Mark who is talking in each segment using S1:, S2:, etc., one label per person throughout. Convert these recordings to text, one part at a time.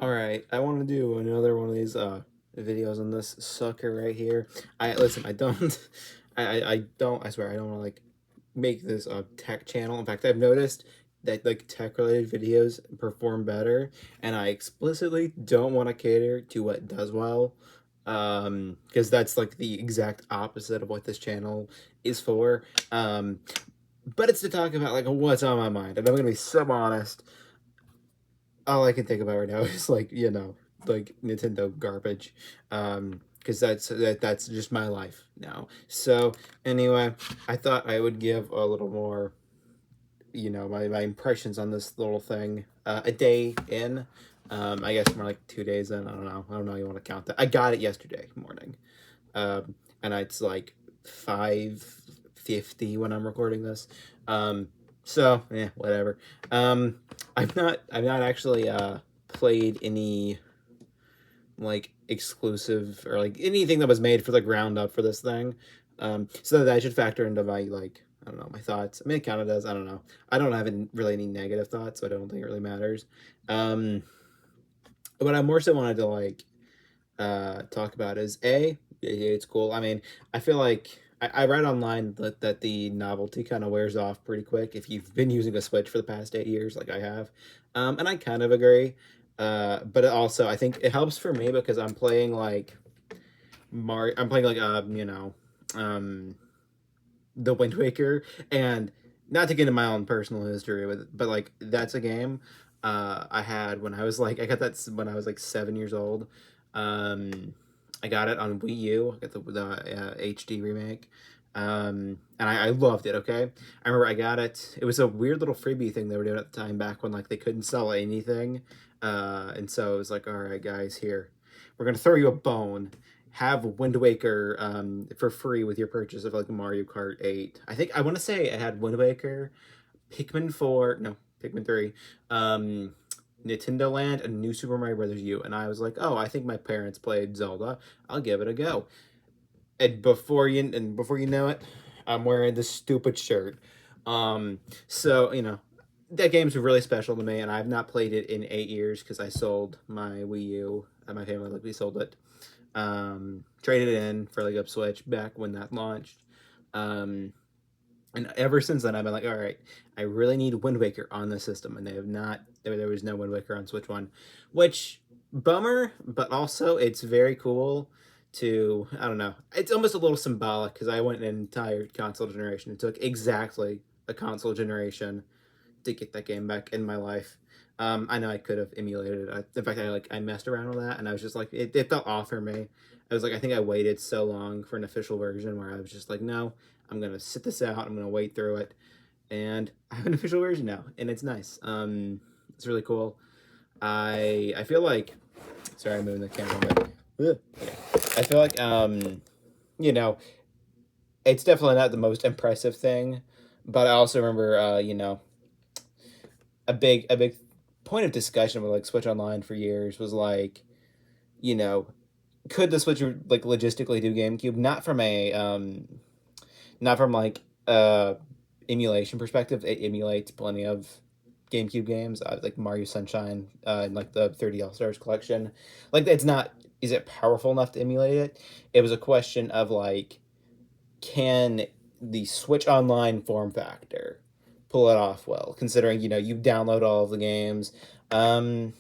S1: All right, I want to do another one of these videos on this sucker right here. I listen. I don't. I don't. I swear I don't want to like make this a tech channel. In fact, I've noticed that like tech related videos perform better, and I explicitly don't want to cater to what does well, because that's like the exact opposite of what this channel is for. But it's to talk about like what's on my mind, and I'm gonna be so honest. All I can think about right now is like like Nintendo garbage, because that's just my life now. So anyway, I thought I would give a little more, my impressions on this little thing. A day in, I guess more like 2 days in. I don't know. You want to count that? I got it yesterday morning, and it's like 5:50 when I'm recording this. So yeah, whatever. I've not actually played any like exclusive or like anything that was made for the ground up for this thing. So that should factor into my like I don't know my thoughts. I mean, it kind of does. I don't know. I don't have really any negative thoughts, so I don't think it really matters. Um, what I more so wanted to like talk about is it's cool. I mean, I feel like I read online that the novelty kind of wears off pretty quick if you've been using a Switch for the past 8 years, like I have, and I kind of agree. But it also, I think it helps for me because I'm playing like Mario. I'm playing like um, the Wind Waker, and not to get into my own personal history with it, but like that's a game I had when I was like I got that when I was like 7 years old. Um, I got it on Wii U. I got the HD remake, and I loved it. Okay, I remember I got it. It was a weird little freebie thing they were doing at the time back when like they couldn't sell anything, and so it was like, all right, guys, here we're gonna throw you a bone, have Wind Waker for free with your purchase of like Mario Kart 8. I think I want to say I had Wind Waker, Pikmin 4, no, Pikmin 3, um, Nintendo Land, and New Super Mario Brothers U. And I was like, oh, I think my parents played Zelda. I'll give it a go. And before you know it, I'm wearing this stupid shirt. So that game's really special to me, and I've not played it in 8 years because I sold my Wii U. My family like we sold it, traded it in for like a Switch back when that launched. Um, and ever since then, I've been like, all right, I really need Wind Waker on the system, and they have not. There was no Wind Waker on Switch One, which bummer, but also it's very cool to I don't know. It's almost a little symbolic because I went an entire console generation. It took exactly a console generation to get that game back in my life. I know I could have emulated it. In fact, I messed around with that, and I was just like, it felt off for me. I was like, I think I waited so long for an official version where I was just like, no, I'm gonna sit this out. I'm gonna wait through it, and I have an official version now, and it's nice. It's really cool. I feel like, sorry, I'm moving the camera, but okay. I feel like you know, it's definitely not the most impressive thing, but I also remember a big point of discussion with like Switch Online for years was like, you know, could the Switch like logistically do GameCube? Not from like emulation perspective. It emulates plenty of GameCube games, like Mario Sunshine, and like the 30 All Stars collection. Like it's not. Is it powerful enough to emulate it? It was a question of like, can the Switch Online form factor pull it off well, considering you download all of the games. Um,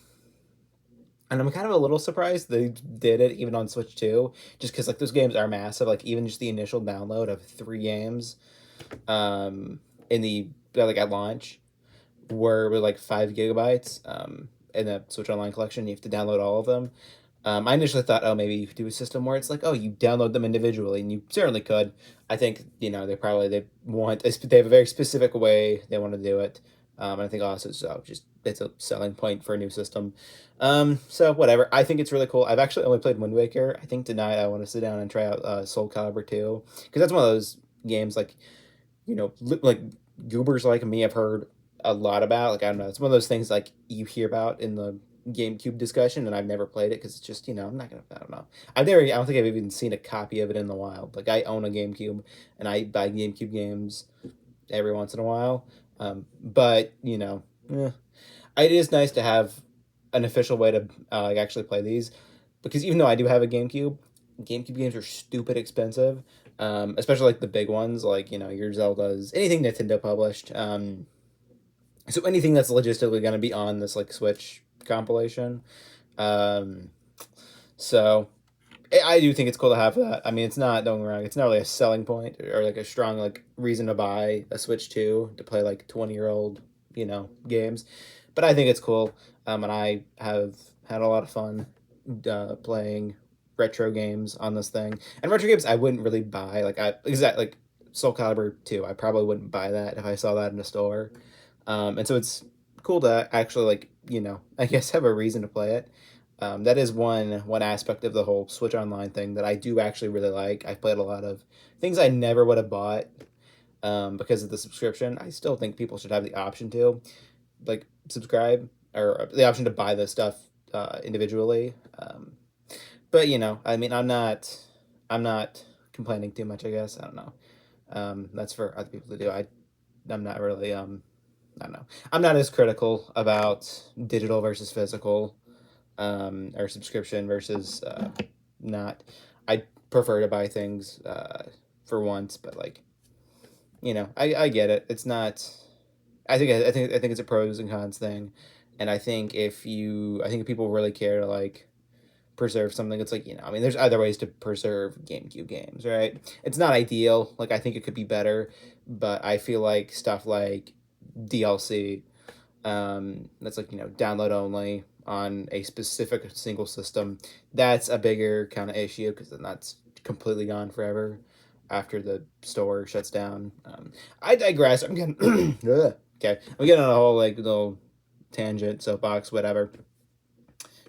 S1: and I'm kind of a little surprised they did it even on Switch 2, just because like those games are massive. Like even just the initial download of 3 games, in the like at launch were like 5 gigabytes. In the Switch Online collection, you have to download all of them. I initially thought, oh, maybe you could do a system where it's like, oh, you download them individually, and you certainly could. I think they have a very specific way they want to do it, and I think also so just it's a selling point for a new system. So whatever, I think it's really cool. I've actually only played Wind Waker. I think tonight I want to sit down and try out Soul Calibur 2 because that's one of those games like like goobers like me have heard a lot about. Like I don't know, it's one of those things like you hear about in the GameCube discussion, and I've never played it because it's just I'm not gonna. I don't know. I don't think I've even seen a copy of it in the wild. Like I own a GameCube, and I buy GameCube games every once in a while. But it is nice to have. an official way to like actually play these, because even though I do have a GameCube games are stupid expensive, especially like the big ones, like your Zeldas, anything Nintendo published. So anything that's logistically going to be on this like Switch compilation. Um, so I do think it's cool to have that. I mean, it's not, don't get me wrong, it's not really a selling point or like a strong like reason to buy a Switch 2 to play like 20-year-old, games. But I think it's cool. And I have had a lot of fun playing retro games on this thing. And retro games I wouldn't really buy. Like Soul Calibur 2, I probably wouldn't buy that if I saw that in a store. And so it's cool to actually like, I guess have a reason to play it. That is one aspect of the whole Switch Online thing that I do actually really like. I've played a lot of things I never would have bought because of the subscription. I still think people should have the option to like subscribe or the option to buy the stuff individually. But I mean, I'm not complaining too much. I guess I don't know. That's for other people to do. I'm not really I don't know. I'm not as critical about digital versus physical, or subscription versus not. I prefer to buy things for once, but like I get it. It's not. I think it's a pros and cons thing, and I think if people really care to like preserve something, it's like I mean, there's other ways to preserve GameCube games, right? It's not ideal. Like I think it could be better, but I feel like stuff like DLC, that's like download only on a specific single system, that's a bigger kind of issue because then that's completely gone forever after the store shuts down. I digress. I'm getting okay. I'm getting on a whole like little tangent, soapbox, whatever.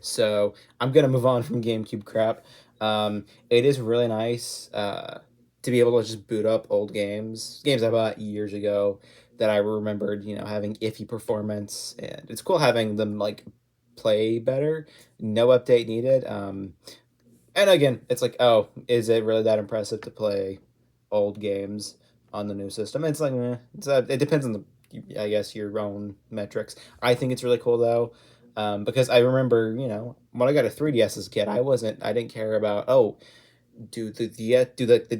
S1: So I'm gonna move on from GameCube crap. It is really nice to be able to just boot up old games I bought years ago that I remembered, having iffy performance, and it's cool having them like play better. No update needed. And again, it's like, oh, is it really that impressive to play old games on the new system? It's like, it depends on I guess, your own metrics. I think it's really cool though, because I remember, when I got a 3DS as a kid, I didn't care about, oh, do the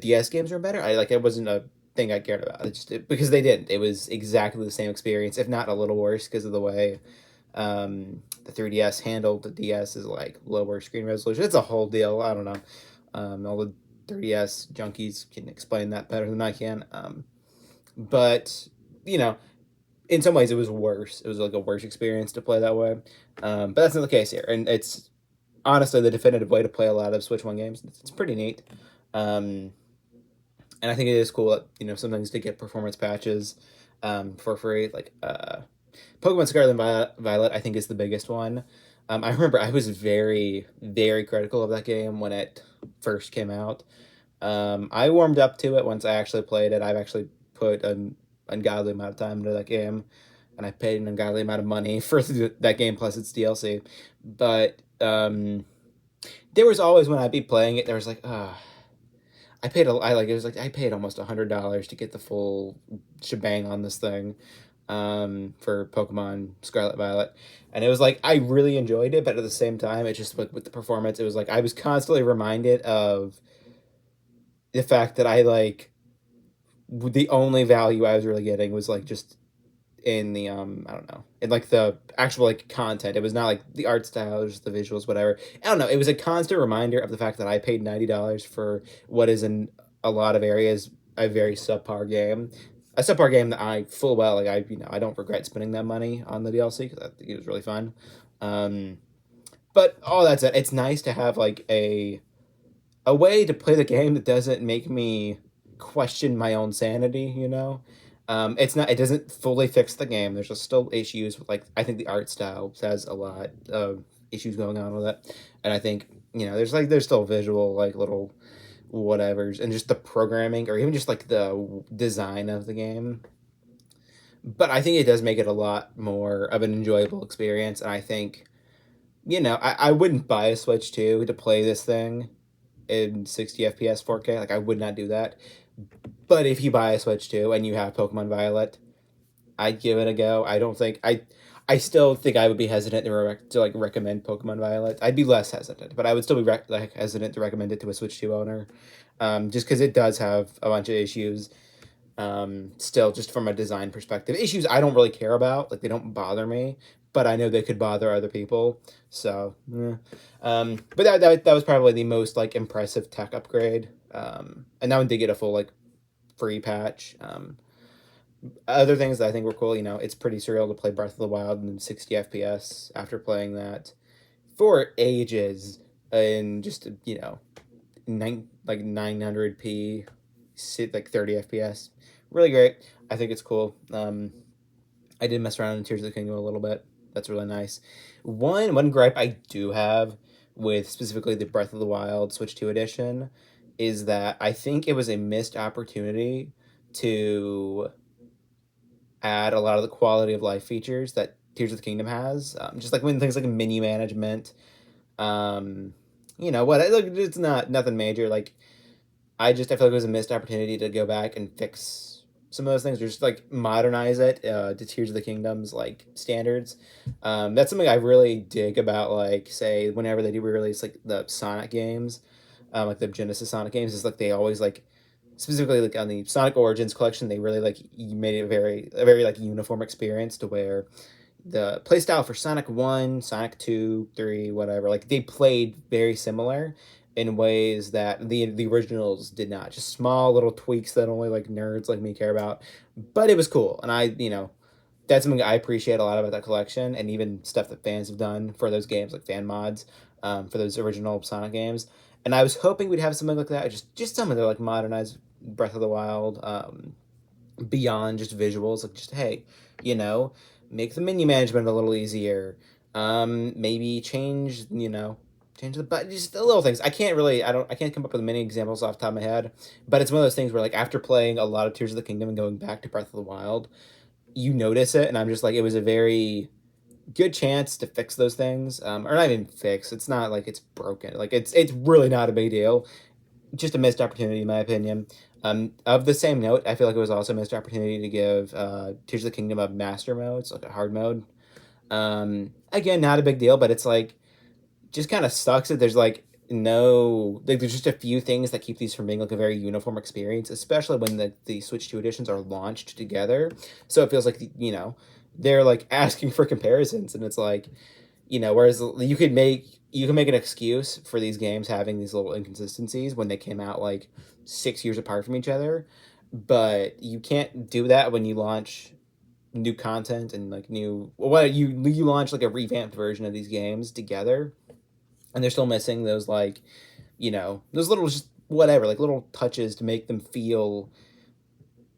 S1: DS games are better? It wasn't a thing I cared about. Because they didn't. It was exactly the same experience, if not a little worse, because of the way the 3DS handled the DS is like lower screen resolution. It's a whole deal. I don't know. All the 3DS junkies can explain that better than I can. But in some ways it was worse. It was like a worse experience to play that way. But that's not the case here, and it's honestly the definitive way to play a lot of Switch One games. It's pretty neat. Um, and I think it is cool that sometimes to get performance patches for free. Like Pokemon Scarlet and Violet, I think is the biggest one. I remember I was very very critical of that game when it first came out. I warmed up to it once I actually played it. I've actually put an ungodly amount of time into that game, and I paid an ungodly amount of money for that game plus its DLC. But there was always when I'd be playing it, there was like, I paid it was like I paid almost $100 to get the full shebang on this thing, for Pokemon Scarlet Violet, and it was like I really enjoyed it, but at the same time, it just with the performance, it was like I was constantly reminded of the fact that I like the only value I was really getting was like just in the I don't know, in like the actual like content. It was not like the art style or just the visuals, whatever. I don't know. It was a constant reminder of the fact that I paid $90 for what is in a lot of areas a very subpar game. A subpar game that I full well like I don't regret spending that money on the DLC because I think it was really fun. Um, but all that said, it's nice to have like a way to play the game that doesn't make me question my own sanity, it's not, it doesn't fully fix the game. There's just still issues with like, I think the art style has a lot of issues going on with it. And I think, there's still visual, like little whatevers, and just the programming or even just like the design of the game. But I think it does make it a lot more of an enjoyable experience. And I think, I wouldn't buy a Switch 2 to play this thing in 60 FPS 4K. Like I would not do that. But if you buy a Switch 2 and you have Pokemon Violet, I'd give it a go. I don't think I still think I would be hesitant to like recommend Pokemon Violet. I'd be less hesitant, but I would still be like hesitant to recommend it to a Switch 2 owner, just because it does have a bunch of issues. Still, just from a design perspective, issues I don't really care about. Like they don't bother me, but I know they could bother other people. So, but that was probably the most like impressive tech upgrade. And that one did get a full like free patch. Other things that I think were cool, it's pretty surreal to play Breath of the Wild in 60 FPS after playing that for ages and just, like 900p, sit like 30 FPS. Really great. I think it's cool. I did mess around in Tears of the Kingdom a little bit. That's really nice. One gripe I do have with specifically the Breath of the Wild Switch 2 edition is that I think it was a missed opportunity to add a lot of the quality of life features that Tears of the Kingdom has. Just like when things like menu management, what? Look, it's not nothing major. Like I feel like it was a missed opportunity to go back and fix some of those things, or just like modernize it to Tears of the Kingdom's like standards. That's something I really dig about, like say whenever they do release like the Sonic games, like the Genesis Sonic games, is like they always like specifically like on the Sonic Origins collection, they really like made it a very like uniform experience to where the playstyle for Sonic 1, Sonic 2, 3, whatever, like they played very similar in ways that the originals did not. Just small little tweaks that only like nerds like me care about. But it was cool. And that's something I appreciate a lot about that collection, and even stuff that fans have done for those games, like fan mods, for those original Sonic games. And I was hoping we'd have something like that, just some of the like modernized Breath of the Wild, beyond just visuals, like just hey, you know, make the menu management a little easier. Maybe change the button, just the little things. I can't come up with many examples off the top of my head, but it's one of those things where like after playing a lot of Tears of the Kingdom and going back to Breath of the Wild, you notice it, and I'm just like, it was a very good chance to fix those things, or not even fix. It's not like it's broken. Like it's really not a big deal. Just a missed opportunity, in my opinion. Of the same note, I feel like it was also a missed opportunity to give Tears of the Kingdom a master mode, it's like a hard mode. Again, not a big deal, but it's like just kind of sucks that there's like no like there's just a few things that keep these from being like a very uniform experience, especially when the Switch 2 editions are launched together. So it feels like they're like asking for comparisons, and it's like, whereas you can make an excuse for these games having these little inconsistencies when they came out like 6 years apart from each other, but you can't do that when you launch new content and like you launch like a revamped version of these games together, and they're still missing those like those little just whatever like little touches to make them feel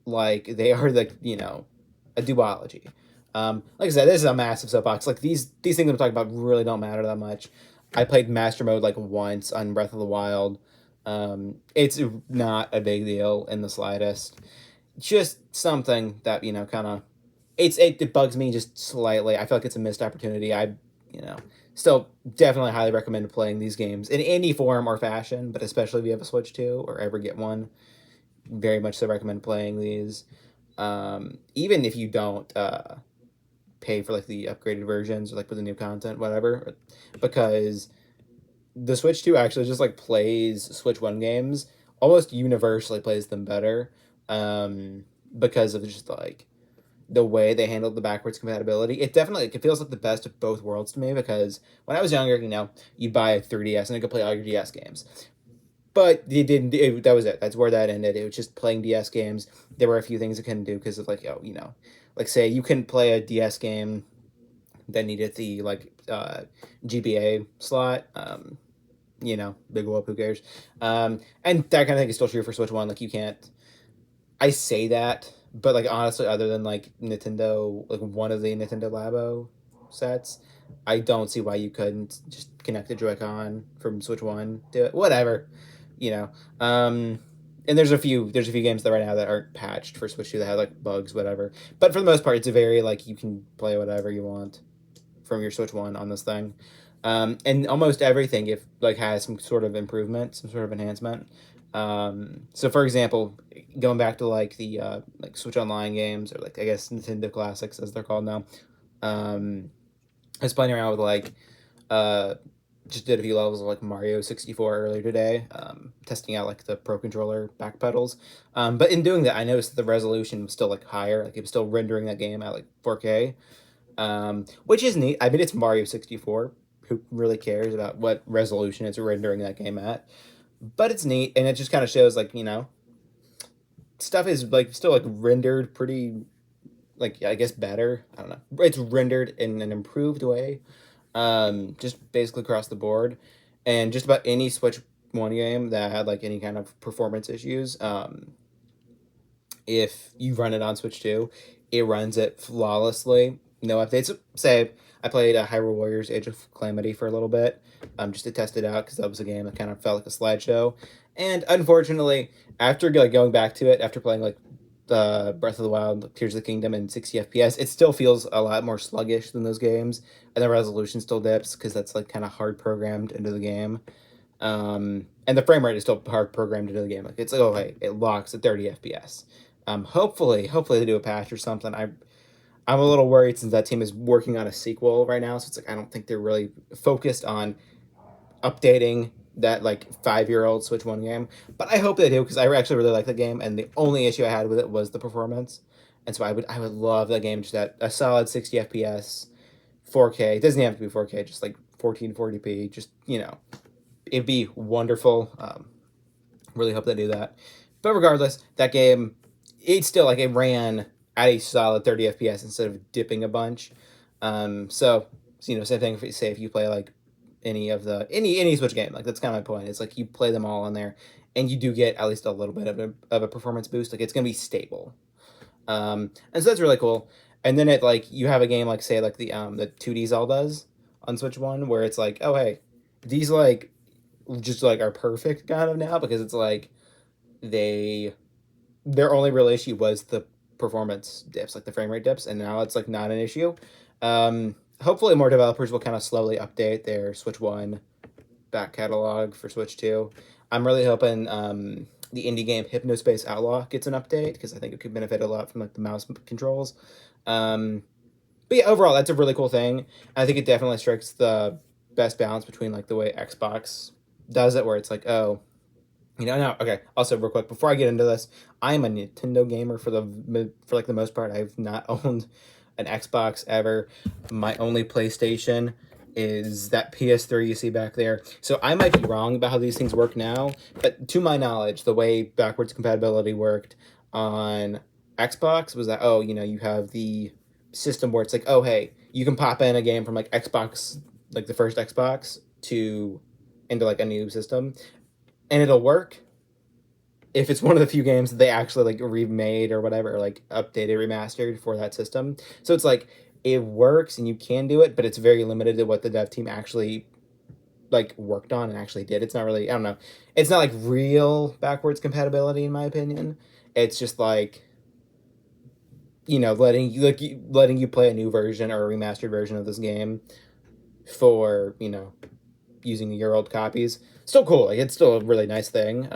S1: like they are like a duology. Like I said, this is a massive soapbox. Like these things I'm talking about really don't matter that much. I played master mode like once on Breath of the Wild. It's not a big deal in the slightest. Just something that kind of it bugs me just slightly. I feel like it's a missed opportunity. You know still definitely highly recommend playing these games in any form or fashion, but especially if you have a Switch 2 or ever get one. Very much so recommend playing these. Even if you don't pay for like the upgraded versions or like with the new content, whatever, because the Switch 2 actually just like plays Switch 1 games, almost universally plays them better, because of just like the way they handled the backwards compatibility. It feels like the best of both worlds to me, because when I was younger, you buy a 3DS and it could play all your DS games. But that was it. That's where that ended. It was just playing DS games. There were a few things it couldn't do because of like, like say you couldn't play a DS game that needed the like GBA slot. Big whoop, who cares? And that kind of thing is still true for Switch 1. Like you can't. I say that, but like honestly, other than like Nintendo, like one of the Nintendo Labo sets, I don't see why you couldn't just connect the Joy-Con from Switch 1 to it. Whatever, you know. And there's a few games that right now that aren't patched for Switch 2 that have like bugs, whatever. But for the most part, it's a very like you can play whatever you want from your Switch 1 on this thing. And almost everything if like has some sort of improvement, some sort of enhancement. So for example, going back to like the like Switch Online games, or like I guess Nintendo Classics as they're called now, I was playing around with like uh just did a few levels of like Mario 64 earlier today, testing out like the Pro Controller back pedals. But in doing that, I noticed that the resolution was still like higher, like it was still rendering that game at like 4K, which is neat. I mean, it's Mario 64. Who really cares about what resolution it's rendering that game at? But it's neat, and it just kind of shows like stuff is like still like rendered pretty, like I guess better. I don't know. It's rendered in an improved way, just basically across the board, and just about any Switch One game that had like any kind of performance issues. If you run it on Switch Two, it runs it flawlessly. No updates. Say I played Hyrule Warriors: Age of Calamity for a little bit, just to test it out because that was a game that kind of felt like a slideshow. And unfortunately, after like going back to it, after playing like Breath of the Wild, Tears of the Kingdom, and 60 FPS, it still feels a lot more sluggish than those games, and the resolution still dips because that's like kind of hard programmed into the game. And the frame rate is still hard programmed into the game. Like it's like, oh hey, it locks at 30 FPS. Hopefully they do a patch or something. I'm a little worried since that team is working on a sequel right now, so it's like I don't think they're really focused on updating that like 5-year-old Switch One game. But I hope they do because I actually really like the game, and the only issue I had with it was the performance. And so I would love that game just at a solid 60 FPS, 4K. It doesn't have to be 4K, just like 1440p. Just it'd be wonderful. Really hope they do that. But regardless, that game, it's still like it ran at a solid 30 FPS instead of dipping a bunch. So same thing. If you play like any Switch game, like that's kind of my point. It's like you play them all on there, and you do get at least a little bit of a performance boost. Like it's gonna be stable, and so that's really cool. And then it like you have a game like say like the 2D Zeldas on Switch One where it's like, oh hey, these like just like are perfect kind of now because it's like they their only real issue was the performance dips, like the frame rate dips, and now it's like not an issue. Hopefully, more developers will kind of slowly update their Switch One back catalog for Switch Two. I'm really hoping the indie game Hypnospace Outlaw gets an update because I think it could benefit a lot from like the mouse controls. Um, but yeah, overall, that's a really cool thing. I think it definitely strikes the best balance between like the way Xbox does it, where it's like, oh, no, okay. Also, real quick, before I get into this, I am a Nintendo gamer for like the most part. I've not owned an Xbox ever. My only PlayStation is that PS3 you see back there. So I might be wrong about how these things work now, but to my knowledge, the way backwards compatibility worked on Xbox was that you have the system where it's like, oh hey, you can pop in a game from like Xbox, like the first Xbox to into like a new system and it'll work if it's one of the few games that they actually like remade or whatever, or like updated, remastered for that system. So it's like it works and you can do it, but it's very limited to what the dev team actually like worked on and actually did. It's not really, I don't know. It's not like real backwards compatibility in my opinion. It's just like letting you play a new version or a remastered version of this game for using your old copies. Still cool. Like it's still a really nice thing.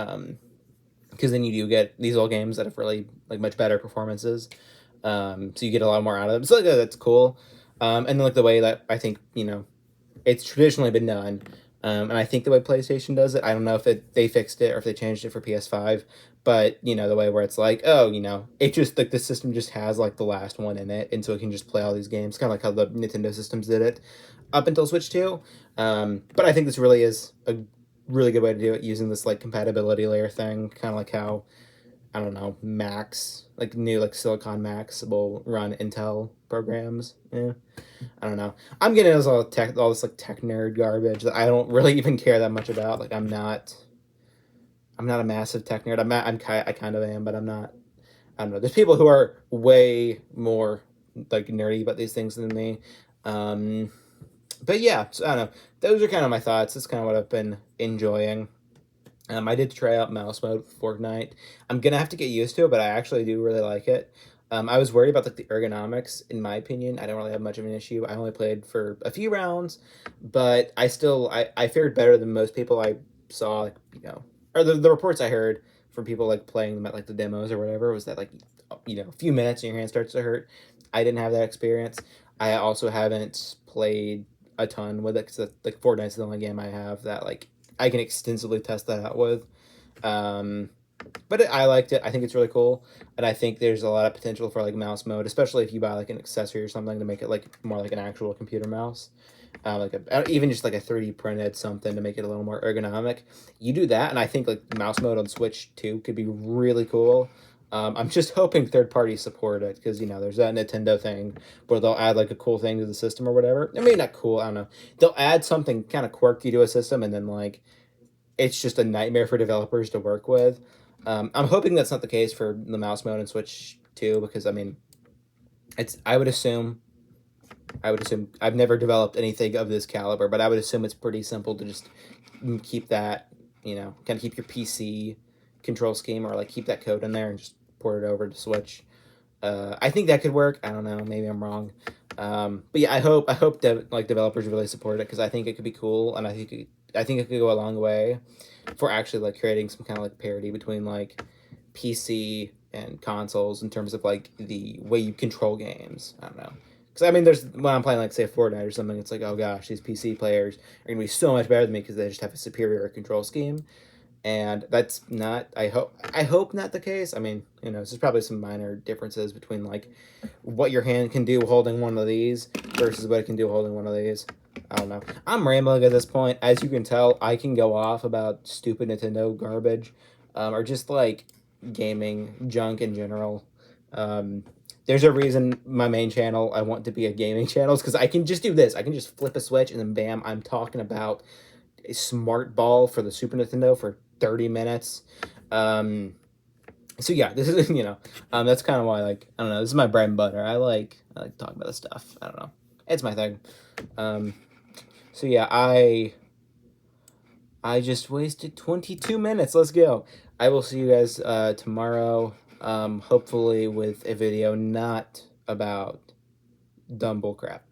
S1: Because then you do get these old games that have really like much better performances. So you get a lot more out of them. So like, that's cool. And then like the way that I think it's traditionally been done, and I think the way PlayStation does it, I don't know if they fixed it or if they changed it for PS5, but the way where it's like, oh, it just like the system just has like the last one in it, and so it can just play all these games, kind of like how the Nintendo systems did it up until Switch 2. But I think this really is a really good way to do it using this like compatibility layer thing, kind of like how I don't know Macs like new like Silicon Macs will run Intel programs. Yeah, I don't know. I'm getting into all this like tech nerd garbage that I don't really even care that much about. Like I'm not a massive tech nerd. I kind of am, but I'm not. I don't know. There's people who are way more like nerdy about these things than me. Um, but yeah, so I don't know. Those are kind of my thoughts. That's kind of what I've been enjoying. I did try out mouse mode with Fortnite. I'm gonna have to get used to it, but I actually do really like it. I was worried about like the ergonomics. In my opinion, I don't really have much of an issue. I only played for a few rounds, but I fared better than most people I saw. Like or the reports I heard from people like playing them at like the demos or whatever was that like a few minutes and your hand starts to hurt. I didn't have that experience. I also haven't played a ton with it because like Fortnite's the only game I have that like I can extensively test that out with. Um, but I liked it. I think it's really cool, and I think there's a lot of potential for like mouse mode, especially if you buy like an accessory or something to make it like more like an actual computer mouse, like even just like a 3D printed something to make it a little more ergonomic. You do that, and I think like mouse mode on Switch too could be really cool. I'm just hoping third parties support it because there's that Nintendo thing where they'll add like a cool thing to the system or whatever. I mean, not cool. I don't know. They'll add something kind of quirky to a system, and then like it's just a nightmare for developers to work with. I'm hoping that's not the case for the mouse mode and Switch 2 because I mean, it's I would assume I've never developed anything of this caliber, but I would assume it's pretty simple to just keep that, kind of keep your PC control scheme or like keep that code in there and just port it over to Switch. I think that could work. I don't know. Maybe I'm wrong. But yeah, I hope like developers really support it because I think it could be cool, and I think it could go a long way for actually like creating some kind of like parity between like PC and consoles in terms of like the way you control games. I don't know. Because I mean, there's when I'm playing like say Fortnite or something, it's like, oh gosh, these PC players are gonna be so much better than me because they just have a superior control scheme, and that's not. I hope not the case. I mean, there's probably some minor differences between like what your hand can do holding one of these versus what it can do holding one of these. I don't know. I'm rambling at this point. As you can tell, I can go off about stupid Nintendo garbage, or just like gaming junk in general. Um, there's a reason my main channel I want to be a gaming channel is because I can just do this. I can just flip a switch and then bam, I'm talking about a smart ball for the Super Nintendo for 30 minutes. So yeah, this is that's kind of why like I don't know. This is my bread and butter. I like talking about this stuff. I don't know. It's my thing. Um, so yeah, I just wasted 22 minutes. Let's go. I will see you guys tomorrow. Hopefully with a video not about dumb bull crap.